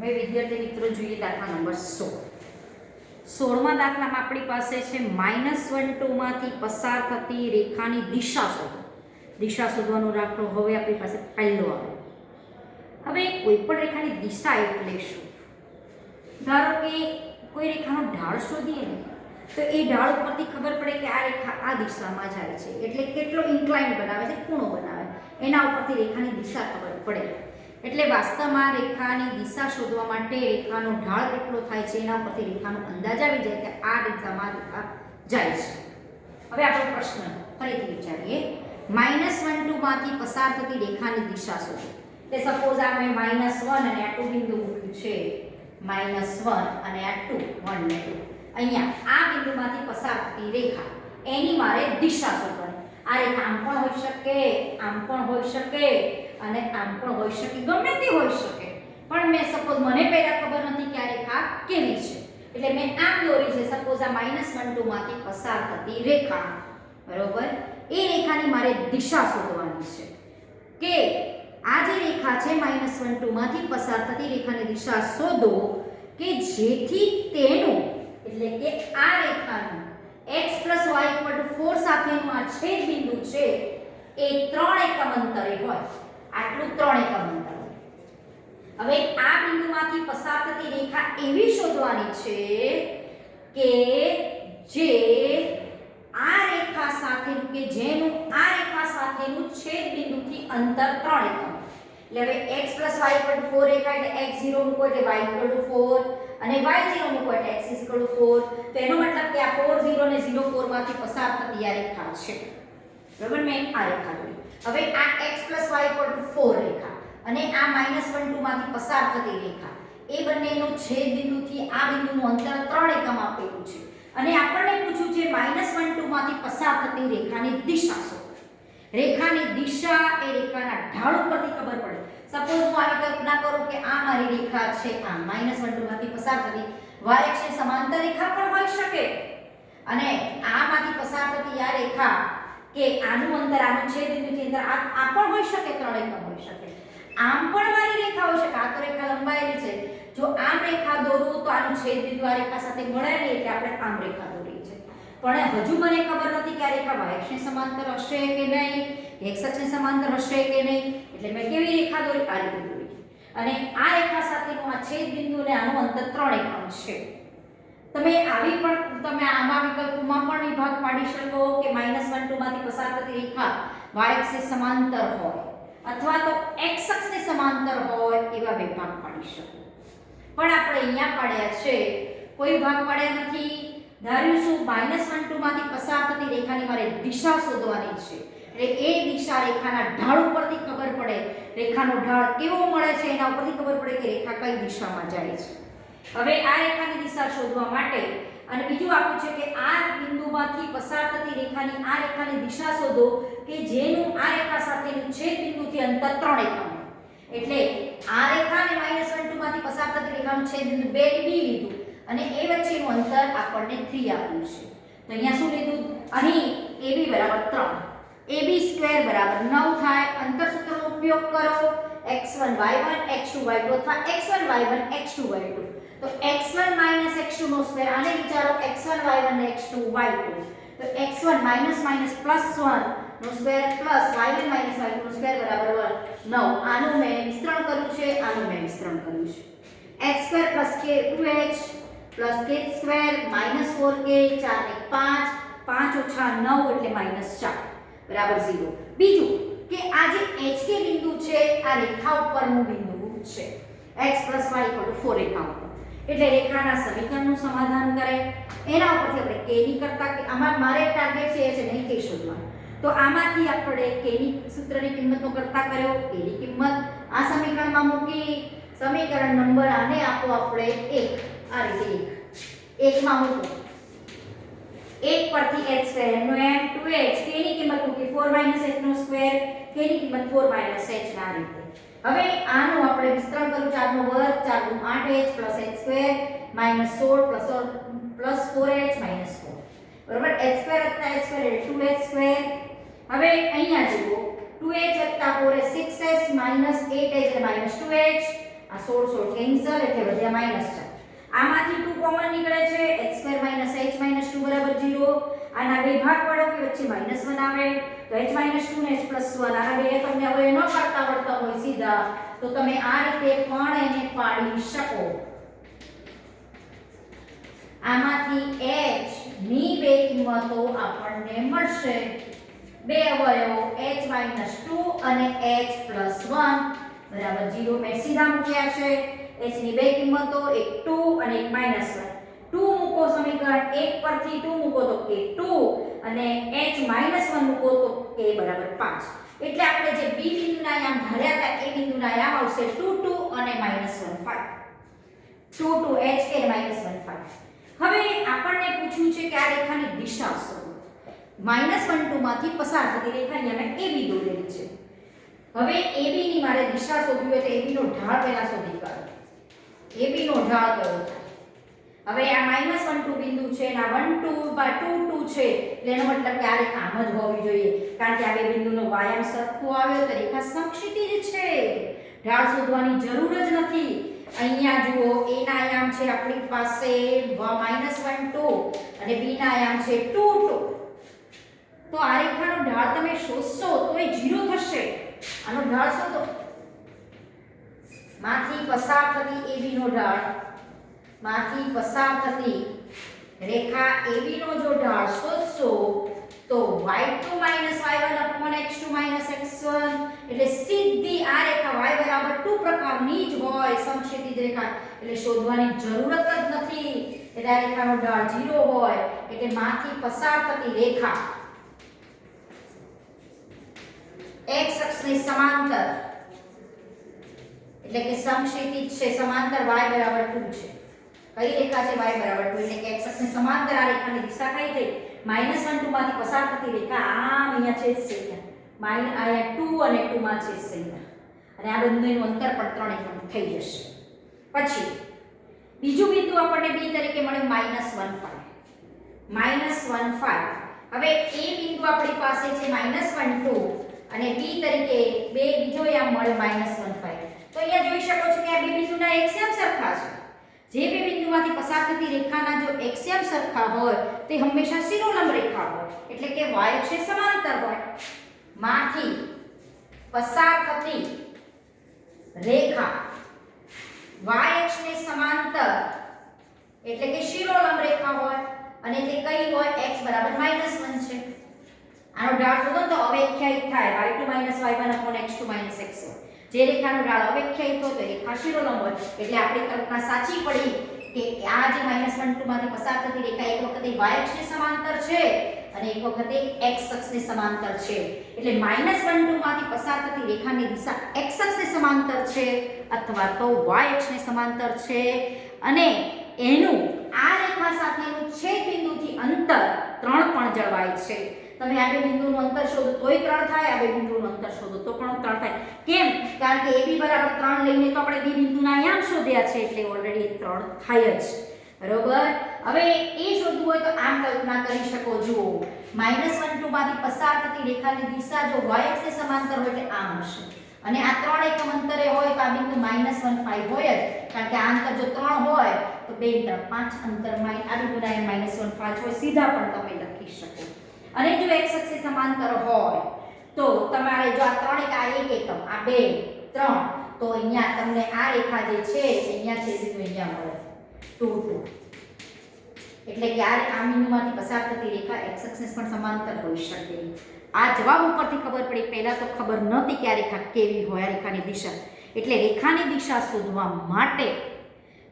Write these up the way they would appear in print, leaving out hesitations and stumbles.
હવે વિદ્યાર્થી મિત્રો જોઈએ દાખલા નંબર 16 દાખલામાં આપણી પાસે છે -1 માંથી પસાર થતી રેખાની દિશા શોધો. દિશા શોધવાનો દાખલો હવે આપણી પાસે પહેલો આવે. હવે કોઈ પણ રેખાની દિશા એટલે શું? ધારો કે કોઈ રેખાનો ઢાળ શોધીએ ને તો એ ઢાળ ઉપરથી ખબર પડે કે આ રેખા આ દિશામાં જાય છે, એટલે કેટલો ઇન્ક્લાઇન બનાવે છે, ખૂણો બનાવે, એના ઉપરથી રેખાની દિશા ખબર પડે. એટલે વાસ્તવમાં રેખાની દિશા શોધવા માટે રેખાનો ઢાળ કેટલો થાય છે એના ઉપરથી રેખાનો અંદાજ આવી જાય કે આ દિશામાં રેખા જાય છે. હવે આપણો પ્રશ્ન ફરીથી વિચારીએ. -1 માંથી પસાર થતી રેખાની દિશા શોધો. તે સપોઝ આ મેં -1 અને આ 2 બિંદુ મૂક્યું છે. -1 અને આ 2 1 ને 2. અહીંયા આ બિંદુમાંથી પસાર થતી રેખા એની મારે દિશા શોધવાની. આ રેખા આમ પણ હોઈ શકે, આમ પણ હોઈ શકે અને આમ પણ હોઈ શકે, ગમે તે હોઈ શકે. પણ મેં સપોઝ મને પહેલા ખબર નથી કે આ રેખા કેવી છે, એટલે મેં આમ દોરી છે. સપોઝ આ -1 માંથી પસાર થતી રેખા, બરોબર, એ રેખાની મારે દિશા શોધવાની છે કે આ જે રેખા છે -1 માંથી પસાર થતી રેખાની દિશા શોધો કે જેથી તેનું એટલે કે આ રેખાનું x + y = 4 સાથેનું આ છેદ બિંદુ છે એ 3 એકમ અંતરે હોય. આટલું 3 એકમ અંતર હોય. હવે આ બિંદુમાંથી પસાર થતી રેખા એવી શોધવાની છે કે જે આ રેખા સાથેનું કે જેનું આ રેખા સાથેનું છેદ બિંદુથી અંતર 3 એકમ. એટલે હવે x + y = 4 રેખા એટલે x0 મૂકો એટલે y = 4 અને y0 મૂકો એટલે x = 4. તો એનો મતલબ કે આ 4 0 ને 0 4 માંથી પસાર થતી આ રેખા છે. બરાબર, મેં આ રેખા દોરી. હવે આ x + y = 4 રેખા અને આ -1 માંથી પસાર થતી રેખા એ બંનેનું છેદ બિંદુથી આ બિંદુનું અંતર 3 એકમ આપેલું છે અને આપણને પૂછ્યું છે -1 માંથી પસાર થતી રેખાની દિશા શોધો. રેખાની દિશા એ રેખાના ઢાળ ઉપરથી ખબર પડે. સપોઝ હું આવી કલ્પના કરું કે આ મારી રેખા છે, આ -1 માંથી પસાર થતી y અક્ષની સમાંતર રેખા પણ હોઈ શકે અને આમાંથી પસાર થતી આ રેખા કે આનું અંતર આનું છેદ બિંદુથી અંતર આ પણ હોઈ શકે, 3 એકમ હોઈ શકે. આમ પણ મારી રેખા હોઈ શકે. આ તો રેખા લંબાયેલી છે. જો આમ રેખા દોરું તો આનું છેદ બિંદુ આ રેખા સાથે મળે નહીં એટલે આપણે આમ રેખા દોરી છે. પણ હજુ મને ખબર નથી કે આ રેખા y અક્ષની સમાંતર હશે કે નહીં, x અક્ષની સમાંતર હશે કે નહીં. એટલે મેં કેવી રેખા દોરી? આ રીતે દોરી. અને આ રેખા સાથેનું આ છેદ બિંદુ અને આનું અંતર 3 એકમ છે. તમે આમાં વિકલ્પોમાં પણ વિભાગ પાડી શકો કે -1 માંથી પસાર થતી રેખા y અક્ષની સમાંતર હોય અથવા તો x અક્ષની સમાંતર હોય એવા વિભાગ પાડી શકો. પણ આપણે અહીંયા પાડ્યા છે, કોઈ ભાગ પાડ્યા નથી. ધાર્યું શું? -1 માંથી પસાર થતી રેખાની મારે દિશા શોધવાની છે. એટલે એ દિશા રેખાના ઢાળ ઉપરથી ખબર પડે. રેખાનો ઢાળ કેવો મળે છે એના ઉપરથી ખબર પડે કે રેખા કઈ દિશામાં જાય છે. હવે આ રેખાની દિશા શોધવા માટે અને બીજું આપ્યું છે કે આ બિંદુમાંથી પસાર થતી રેખાની આ રેખાની દિશા શોધો કે જેનું આ રેખા સાથેનું છેદ બિંદુથી અંતર 3 એકમ. એટલે આ રેખા અને -1 માંથી પસાર થતી રેખાનું છેદ બિંદુ 2 B લીધું અને એ વચ્ચેનું અંતર આપણને 3 આપ્યું છે. તો અહીંયા શું લીધું? અહીં AB = 3, AB² = 9 થાય. અંતર સૂત્રનો ઉપયોગ કરો. x1 y1 x2 y2 અથવા x1 y1 x2 y2. તો x1 - x2 નો સ્ક્વેર, આને વિચારો x1 y1 ને x2 y2. તો x1 - -1 નો સ્ક્વેર પ્લસ y1 - y2 નો સ્ક્વેર બરાબર 9. આનું મેં વિસ્તરણ કર્યું છે, આનું મેં વિસ્તરણ કર્યું છે. x² + k2h + k² -4k 4 ને 5 5 - 9 એટલે -4 બરાબર 0. બીજું કે આ જે HK બિંદુ છે આ રેખા ઉપરનું બિંદુ છે. x + y = 4 રેખા ઉપર. એટલે રેખાના સમીકરણનું સમાધાન કરે. એના ઉપરથી આપણે k ની કરતા કે આમાં મારે ટાર્ગેટ છે નહીં k શોધવાનું. તો આમાંથી આપણે k ની સૂત્રની કિંમતનો કરતા કર્યો. k ની કિંમત આ સમીકરણમાં મૂકી. સમીકરણ નંબર આને આપો આપણે 1. આ રીતે 1 માં મૂકો. 1 પરથી h² નો m 2h k ની કિંમત મૂકી 4 - h નો સ્ક્વેર k ની કિંમત 4 - h ના રીતે. હવે આનું આપણે વિસ્તરણ કરું. 4 નો વર્ગ 4 × 8h + h² -16 + 4h - 4 બરાબર. h² + h² એટલે 2h². હવે અહીંયા જુઓ 2h + 4h 6h - 8h એટલે -2h આ 16 કેન્સલ એટલે વધ્યા માઈનસ 4. આમાંથી 2 કોમન નીકળે છે h² - h - 2 બરાબર 0. આના બે ભાગ પાડો કે વચ્ચે -1 આવે તો h - 2 ને h+1 આના બે તમને હવે ન કાઢતા આવડતા હોય સીધા તો તમે આ રીતે પણ એને પાડી શકો. આમાંથી h ની બે કિંમતો આપણને મળશે બે અવયવો h - 2 અને h+1 બરાબર 0. મેં સીધા મૂક્યા છે. h ની બે કિંમતો એક 2 અને એક -1. 2 મૂકો સમીકરણ 1 પરથી 2 મૂકો તો k 2 અને h - 1 મૂકો તો k બરાબર 5. એટલે આપણે જે b બિંદુના યામ ધાર્યા હતા એ બિંદુના યામ આવશે 2 2 અને -1 5. 2 2 h k -1 5. હવે આપણને પૂછ્યું છે કે આ રેખાની દિશા શોધો. -1 2 માંથી પસાર થતી રેખાની અમે AB દોરેલી છે. હવે AB ની મારે દિશા શોધવી હોય તો AB નો ઢાળ પહેલા શોધી કાઢો. AB નો ઢાળ કયો થાય? હવે આ -1 2 બિંદુ છે અને આ 1 2 by 2 2 છે એટલે એનો મતલબ કે આ રેખા આમ જ હોવી જોઈએ કારણ કે આ બે બિંદુનો વાયામ સરખો આવ્યો તો રેખા સમક્ષિતિજ છે. ઢાળ શોધવાની જરૂર જ નથી. અહીંયા જુઓ a ના આયામ છે આપણી પાસે -1 2 અને b ના આયામ છે 2 2. તો આ રેખાનો ઢાળ તમે શોધશો તો એ 0 થશે. આનો ઢાળ શોધો. માંથી પસાર થતી AB નો ઢાળ માંથી પસાર થતી રેખા AB નો જો ઢાળ શોધશો તો y2 - y1 x2 - x1 એટલે સીધી આ રેખા y બરાબર 2 પ્રકારની જ હોય સમક્ષિતિજ રેખા એટલે શોધવાની જરૂરત જ નથી. એટલે આ રેખાનો ઢાળ 0 હોય એટલે માંથી પસાર થતી રેખા x અક્ષની સમાંતર એટલે કે સમક્ષિતિજ છે સમાંતર y બરાબર 2 છે. કઈ રેખા છે y બરાબર 2 એટલે કે x અક્ષની સમાંતર આ રેખાની દિશા કઈ થઈ -1 2 માંથી પસાર થતી રેખા આમ અહીંયા છેદશે. અહીંયા 2 અને 2 માં છેદશે અને આ બંનેનું અંતર પણ 3 એકમ થઈ જશે. પછી બીજું બિંદુ આપણને b તરીકે મળે -1 5. -1 5. હવે a બિંદુ આપણી પાસે છે -1 2 અને b તરીકે બે બીજો યામ મળે -1 5. તો અહીંયા જોઈ શકો છો કે આ બે બિંદુના એક્સિયમ સરખા છે. જે બે બિંદુમાંથી પસાર થતી રેખાના જો એક્સિયમ સરખા હોય તે હંમેશા શિરોલંબ રેખા હોય એટલે કે y અક્ષે સમાંતર હોય. માંથી પસાર થતી રેખા y અક્ષને સમાંતર એટલે કે શિરોલંબ રેખા હોય અને તે કઈ હોય x બરાબર -1 છે. આનો ઢાળ શોધો તો અવ્યાખ્યાયિત થાય y2 - y1 x2 - x1. જે રેખાનો ઢાળ અવ્યાખ્યાયિત હોય તો રેખા શિરોલંબ હોય એટલે આપણી કલ્પના સાચી પડી કે આ જે -1 2 માંથી પસાર થતી રેખા એક વખતે y અક્ષને સમાંતર છે અને એક વખતે x અક્ષને સમાંતર છે. એટલે -1 2 માંથી પસાર થતી રેખાની દિશા x અક્ષને સમાંતર છે અથવા તો y અક્ષને સમાંતર છે અને એનું આ રેખા સાથેનું છેદ બિંદુથી અંતર 3 પણ જળવાય છે. તમે આ બે બિંદુનું અંતર શોધો તોય 3 થાય આ બે બિંદુનું અંતર શોધો તો પણ 3 થાય. કેમ? કારણ કે AB બરાબર 3 લઈને તો આપણે B બિંદુના યામ શોધ્યા છે એટલે ઓલરેડી 3 થાય જ. બરોબર. હવે એ શોધવું હોય તો આમ કલ્પના કરી શકો. જુઓ -1 2 માંથી પસાર થતી રેખાની દિશા જો y અક્ષને સમાંતર હોય એટલે આમ હશે અને આ 3 એકમ અંતરે હોય તો આ બિંદુ -1 5 હોય જ કારણ કે આ અંતર જો 3 હોય તો 2 3 5 અંતરમાં આ બિંદુના -1 5 હોય સીધા પણ તમે લખી શકો. અને જો x અક્ષે સમાંતર હોય તો તમારે જો આ 3 એક આ 1 એકમ આ 2 3 તો અહીંયા તમને આ રેખા જે છે અહીંયા છે સીધું અહીંયા મળે 2 2 એટલે કે આ બિંદુમાંથી પસાર થતી રેખા x અક્ષને પણ સમાંતર હોઈ શકે. આ જવાબ ઉપરથી ખબર પડી. પહેલા તો ખબર નહોતી કે આ રેખા કેવી હોય આ રેખાની દિશા. એટલે રેખાની દિશા શોધવા માટે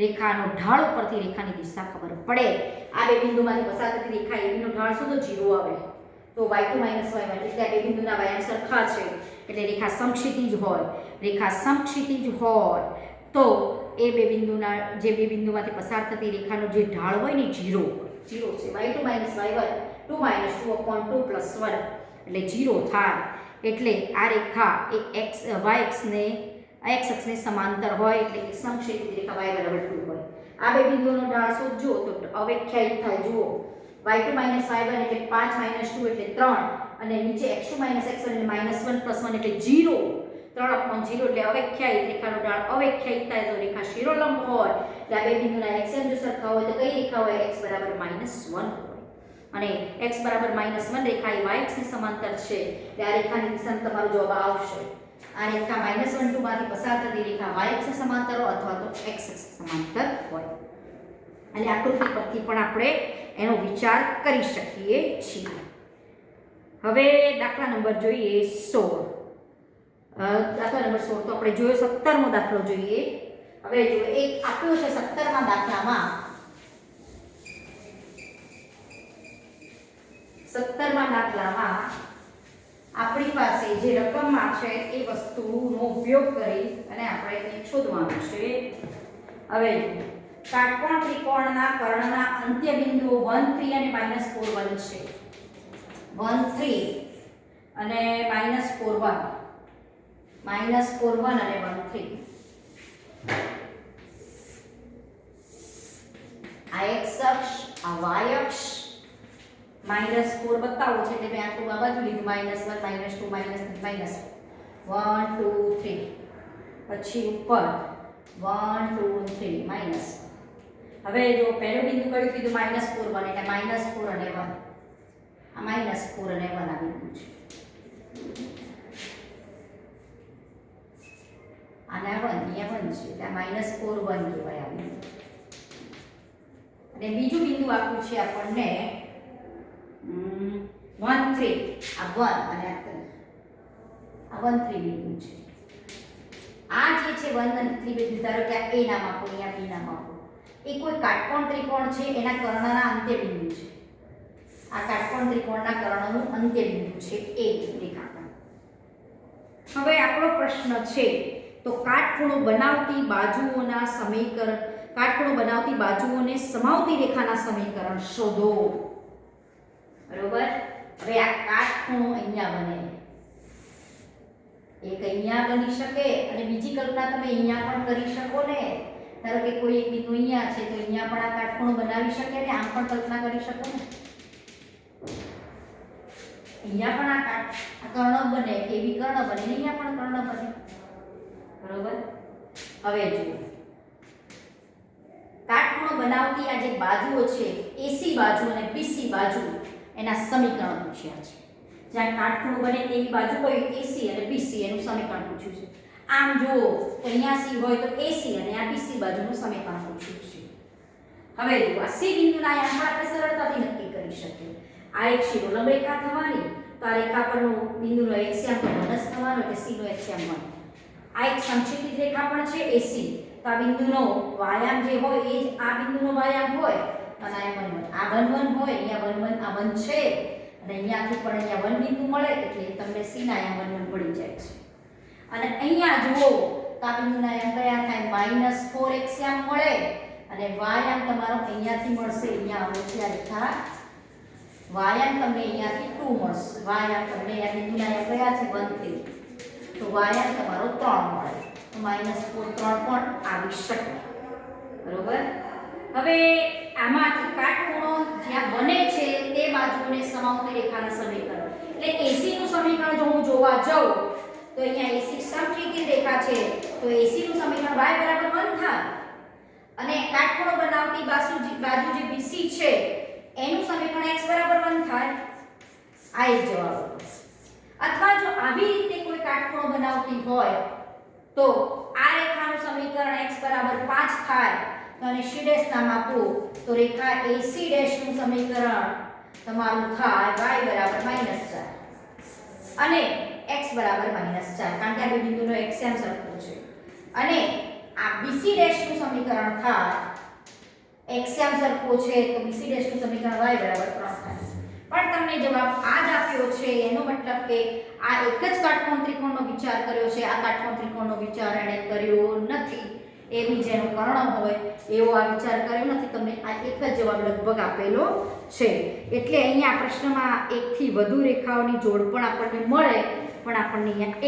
રેખાનો ઢાળ ઉપરથી રેખાની દિશા ખબર પડે. આ બે બિંદુમાંથી પસાર થતી રેખા AB નો ઢાળ શોધો 0 આવે તો y2 - y1 એટલે આ બે બિંદુના વાયામ સરખા છે એટલે રેખા સમક્ષિતિજ હોય. રેખા સમક્ષિતિજ હોય તો એ બે બિંદુના જે બે બિંદુમાંથી પસાર થતી રેખાનો જે ઢાળ હોય ને 0 છે. y2 - y1 2 - 2/2 + 1 એટલે 0 થાય. એટલે આ રેખા એ y અક્ષને x અક્ષને સમાંતર હોય એટલે કે સમક્ષિતિજ રેખા y બરાબર 2 હોય. આ બે બિંદુનો ઢાળ શોધજો તો અવ્યાખ્યાયિત થાય. જુઓ y2 - y1 એટલે 5 - 2 એટલે 3 અને નીચે x2 - x1 એટલે -1 + 1 એટલે 0. 3/0 એટલે અવ્યાખ્યાયિત રેખાનો ઢાળ અવ્યાખ્યાયિત થાય તો રેખા શિરોલંબ હોય એટલે આ બે બિંદુના એક્સએમ જો સરખા હોય તો કઈ રેખા હોય x બરાબર -1 હોય અને x બરાબર -1 રેખા એ y અક્ષની સમાંતર છે એટલે આ રેખાની દિશામાં તમારો જવાબ આવશે આ રેખા -1 2 માંથી પસાર થતી રેખા y અક્ષની સમાંતર હોય અથવા તો x અક્ષની સમાંતર હોય એટલે આકૃતિ પરથી પણ આપણે એનો વિચાર કરી શકીએ છીએ હવે દાખલા નંબર જોઈએ 16 દાખલા નંબર 16 તો આપણે જોયો 17મો દાખલો જોઈએ હવે જો એક આપ્યો છે 17મા દાખલામાં 17મા દાખલામાં આપણી પાસે જે રકમમાં છે એ વસ્તુનો ઉપયોગ કરી અને આપણે કંઈક શોધવાનું છે હવે કાટકોણ ત્રિકોણના કર્ણના અંત્ય બિંદુઓ 1 3 અને -4 1 છે 1 3 અને -4 1 -4 1 અને 1 3 આ x અક્ષ આ y અક્ષ -4 બતાવો છે એટલે મેં આટલું આ બાજુ લીધું -1 -2 -3 -4 1 2 3 પછી ઉપર 1 2 3 માઈનસ હવે જો પહેલું બિંદુ કયું કીધું -4 1 એટલે -4 અને 1 આ -4 અને 1 આ બિંદુ છે આના 1 અહીંયા 1 છે એટલે -4 1 કહેવાય આ બિંદુ અને બીજું બિંદુ આપ્યું છે આપણને 1 3 આ 1 અને આ 1 3 બિંદુ છે આ જે છે 1 અને 3 બિંદુ ધારો કે આ a નામ આપો અહીંયા b નામ આપો એ કોઈ કાટકોણ ત્રિકોણ છે એના કર્ણના અંત્ય બિંદુ છે આ કાટકોણ ત્રિકોણના કર્ણનું અંત્ય બિંદુ છે a રેખાખંડ હવે આપણો પ્રશ્ન છે તો કાટખૂણો બનાવતી બાજુઓના સમીકરણ કાટખૂણો બનાવતી બાજુઓને સમાવતી રેખાના સમીકરણ શોધો બરોબર હવે આ કાટખૂણો અહીંયા બને એક અહીંયા બની શકે અને બીજી કલ્પના તમે અહીંયા પણ કરી શકો ને ધારો કે કોઈ એક બિંદુ અહીંયા છે તો અહીંયા પણ આ કાટખૂણો બનાવી શકે ને આમ પણ કલ્પના કરી શકો ને અહીંયા પણ આ કર્ણ બને એવી કર્ણ બને અહીંયા પણ કર્ણ બને બરોબર હવે જુઓ કાટખૂણો બનાવતી આ જે બાજુઓ છે AC બાજુ અને BC બાજુ એના સમીકરણ પૂછ્યા છે જ્યાં કાટખૂણો બને તેવી બાજુ કોઈ AC અને BC એનું સમીકરણ પૂછ્યું છે આમ જુઓ તો અહીંયા C હોય તો AC અને આ BC બાજુનું સમીકરણ પૂછ્યું છે હવે જુઓ આ C બિંદુના આયામ આપણે સરળતાથી નક્કી કરી શકીએ આ એક શિરોલંબ રેખા થવાની તો આ રેખા પરનો બિંદુનો એક્સ્યામ તો 1 જ થવાનો એટલે C નો એક્સ્યામ 1 આ એક સંક્ષિપ્ત રેખા પણ છે AC તો આ બિંદુનો વાયામ જે હોય એ જ આ બિંદુનો વાયામ હોય અને આ 1 1 હોય અહીંયા 1 1 આ 1 છે અને અહીંયાથી પણ અહીંયા 1 બિંદુ મળે એટલે તમને C ના આયામ 1 1 પડી જાય છે અને અહીંયા જુઓ તો આ બિંદુના આયામ કયા થાય -4 એક્સ્યામ મળે અને વાયામ તમારો અહીંયાથી મળશે અહીંયા આવે છે આ રેખા વાયામ તમને અહીંયાથી 2 મળશે વાયામ તમને આ બિંદુના આયામ કયા છે 1 3 તો વાયામ તમારો 3 મળે તો -4 3 પણ આવી શકે બરોબર હવે આમાંથી કાટખૂણો જ્યાં બને છે તે બાજુઓને સમાવતી રેખાના સમીકરણ એટલે AC નું સમીકરણ જો હું જોવા જાઉં તો અહીંયા AC સમકેન્દ્રિય રેખા છે તો AC નું સમીકરણ y બરાબર 1 થાય અને કાટખૂણો બનાવતી બાજુ જે BC છે એનું સમીકરણ x બરાબર 1 થાય આ એક જવાબ અથવા જો આવી રીતે કોઈ કાટખૂણો બનાવતી હોય તો આ રેખાનું સમીકરણ x બરાબર 5 થાય તો આને c' નામ આપો તો રેખા AC' નું સમીકરણ તમારું થાય y બરાબર -4 અને x બરાબર -4 કારણ કે આ બે બિંદુનો એક્સ્યામ સરખો છે અને આ BC' નું સમીકરણ થાય એક્સ્યામ સરખો છે તો BC' નું સમીકરણ y બરાબર 3 થાય પણ તમને જવાબ આ જ આપ્યો છે એનો મતલબ કે આ એક જ કાટકોણ ત્રિકોણનો વિચાર કર્યો છે આ કાટકોણ ત્રિકોણનો વિચાર એણે કર્યો નથી એ બીજાનો કર્ણ હોય એવો આ વિચાર કર્યો નથી તમને આ એક જ જવાબ લગભગ આપેલો છે એટલે અહીંયા પ્રશ્નમાં એકથી વધુ રેખાઓની જોડ પણ આપણને મળે પણ આપણને અહીંયા